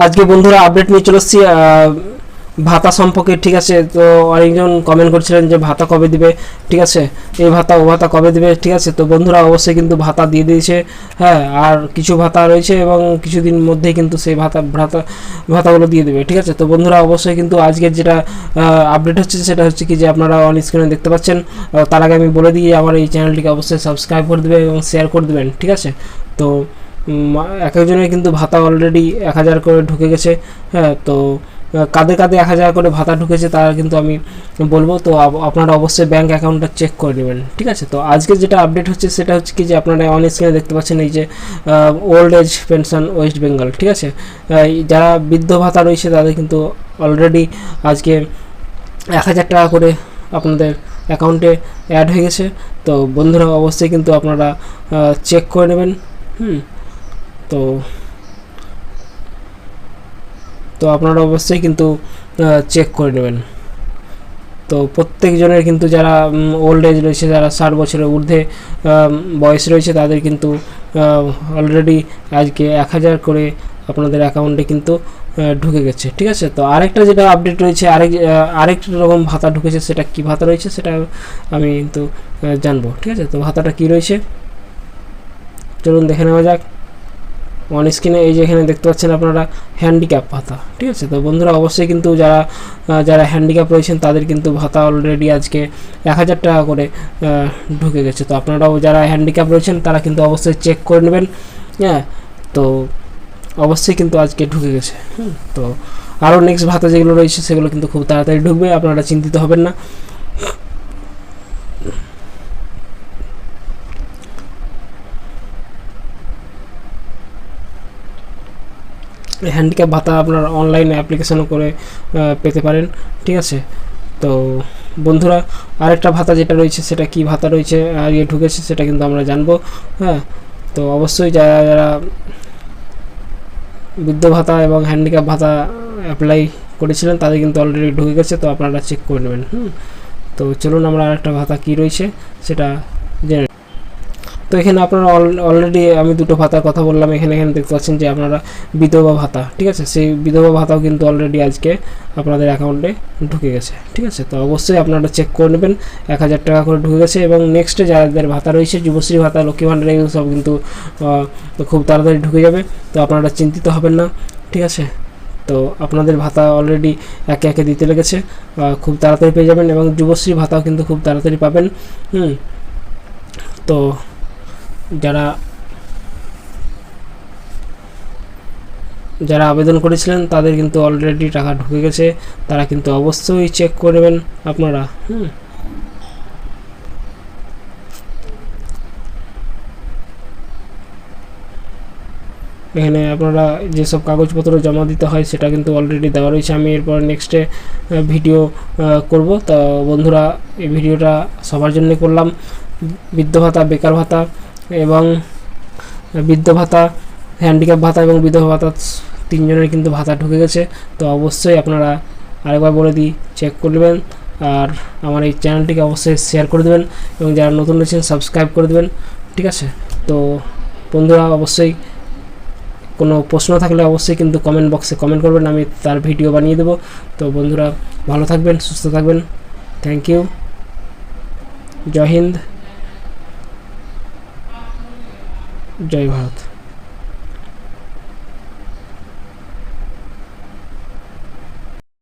আজকে বন্ধুরা আপডেট নিয়ে চলে এসেছি ভাতা সম্পর্কে। ঠিক আছে, তো অনেকজন কমেন্ট করছিলেন যে ভাতা কবে দিবে, ঠিক আছে, এই ভাতা ও ভাতা কবে দিবে। ঠিক আছে, তো বন্ধুরা অবশ্যই কিন্তু ভাতা দিয়ে দিয়েছে। হ্যাঁ, আর কিছু ভাতা রয়েছে এবং কিছুদিন মধ্যেই কিন্তু সেই ভাতাগুলো দিয়ে দেবে। ঠিক আছে, তো বন্ধুরা অবশ্যই কিন্তু আজকের যেটা আপডেট হচ্ছে সেটা হচ্ছে কি যে আপনারা অন স্ক্রিনে দেখতে পাচ্ছেন। তার আগে আমি বলে দিই, আমার এই চ্যানেলটিকে অবশ্যই সাবস্ক্রাইব করে দেবেন এবং শেয়ার করে দেবেন। ঠিক আছে, তো এক একজনের কিন্তু ভাতা অলরেডি 1000 করে ঢুকে গেছে। হ্যাঁ, তো কাদের কাদের 1000 করে ভাতা ঢুকেছে তারা কিন্তু আমি বলবো। তো আপনারা অবশ্যই ব্যাঙ্ক অ্যাকাউন্টটা চেক করে নেবেন। ঠিক আছে, তো আজকে যেটা আপডেট হচ্ছে সেটা হচ্ছে কি যে আপনারা অন স্ক্রিনে দেখতে পাচ্ছেন এই যে old age pension West Bengal. ঠিক আছে, যারা বৃদ্ধ ভাতা রয়েছে তাদের কিন্তু অলরেডি আজকে 1000 টাকা করে আপনাদের অ্যাকাউন্টে অ্যাড হয়ে গেছে। তো বন্ধুরা অবশ্যই কিন্তু আপনারা চেক করে নেবেন। তো তো আপনারা অবশ্যই কিন্তু চেক করে নেবেন। তো প্রত্যেকজনের কিন্তু যারা ওল্ড এজ রয়েছে, যারা 60 বছরের ঊর্ধ্বে বয়স রয়েছে তাদের কিন্তু অলরেডি আজকে 1000 করে আপনাদের অ্যাকাউন্টে কিন্তু ঢুকে গেছে। ঠিক আছে, তো আরেকটা যেটা আপডেট রয়েছে, আরেক রকম ভাতা ঢুকেছে, সেটা কি ভাতা রয়েছে সেটা আমি কিন্তু জানবো। ঠিক আছে, তো ভাতাটা কি রয়েছে চলুন দেখে নেওয়া যাক। অন স্ক্রিনে এই যে এখানে দেখতে পাচ্ছেন আপনারা হ্যান্ডিক্যাপ ভাতা। ঠিক আছে, তো বন্ধুরা অবশ্যই কিন্তু যারা হ্যান্ডিক্যাপ রয়েছেন তাদের কিন্তু ভাতা অলরেডি আজকে 1000 টাকা করে ঢুকে গেছে। তো আপনারাও যারা হ্যান্ডিক্যাপ রয়েছেন তারা কিন্তু অবশ্যই চেক করে নেবেন। হ্যাঁ, তো অবশ্যই কিন্তু আজকে ঢুকে গেছে। তো আরও নেক্সট ভাতা যেগুলো রয়েছে সেগুলো কিন্তু খুব তাড়াতাড়ি ঢুকবে, আপনারা চিন্তিত হবেন না। হ্যান্ডিক্যাপ ভাতা আপনার অনলাইনে অ্যাপ্লিকেশনও করে পেতে পারেন। ঠিক আছে, তো বন্ধুরা আরেকটা ভাতা যেটা রয়েছে সেটা কি ভাতা রয়েছে আর ঢুকেছে সেটা কিন্তু আমরা জানবো। হ্যাঁ, তো অবশ্যই যারা যারা বৃদ্ধ ভাতা এবং হ্যান্ডিক্যাপ ভাতা অ্যাপ্লাই করেছিলেন তাদের কিন্তু অলরেডি ঢুকে গেছে, তো আপনারা চেক করে নেবেন। তো চলুন আমরা আরেকটা ভাতা কি রয়েছে সেটা জেনে। তো এখানে আপনারা অলরেডি আমি দুটো ভাতার কথা বললাম। এখানে দেখতে পাচ্ছেন যে আপনারা বিধবা ভাতা। ঠিক আছে, সেই বিধবা ভাতাও কিন্তু অলরেডি আজকে আপনাদের অ্যাকাউন্টে ঢুকে গেছে। ঠিক আছে, তো অবশ্যই আপনারা চেক করে নেবেন। 1000 টাকা করে ঢুকে গেছে এবং নেক্সটে যাদের ভাতা রয়েছে যুবশ্রী ভাতা, লক্ষ্মী ভাণ্ডার, এগুলো সব কিন্তু খুব তাড়াতাড়ি ঢুকে যাবে। তো আপনারা চিন্তিত হবেন না। ঠিক আছে, তো আপনাদের ভাতা অলরেডি একে একে দিতে লেগেছে, খুব তাড়াতাড়ি পেয়ে যাবেন এবং যুবশ্রী ভাতাও কিন্তু খুব তাড়াতাড়ি পাবেন। তো যারা আবেদন করেছিলেন তাদের কিন্তু অলরেডি টাকা ঢুকে গেছে, তারা কিন্তু অবশ্যই চেক করবেন আপনারা। এখানে আপনারা যেসব কাগজপত্র জমা দিতে হয় সেটা কিন্তু অলরেডি দেওয়া রয়েছে। আমি এরপর নেক্সটে ভিডিও করব। তো বন্ধুরা এই ভিডিওটা সবার জন্য করলাম। বৃদ্ধ ভাতা, বেকার ভাতা এবং বৃদ্ধ ভাতা, হ্যান্ডিক্যাপ ভাতা এবং বিধবা ভাতা তিনজনের কিন্তু ভাতা ঢুকে গেছে। তো অবশ্যই আপনারা আরেকবার বলে দিই চেক করবেন আর আমার এই চ্যানেলটিকে অবশ্যই শেয়ার করে দেবেন এবং যারা নতুন রয়েছেন সাবস্ক্রাইব করে দেবেন। ঠিক আছে, তো বন্ধুরা অবশ্যই কোনো প্রশ্ন থাকলে অবশ্যই কিন্তু কমেন্ট বক্সে কমেন্ট করবেন, আমি তার ভিডিও বানিয়ে দেবো। তো বন্ধুরা ভালো থাকবেন, সুস্থ থাকবেন। Thank you. জয় হিন্দ, জয় ভারত।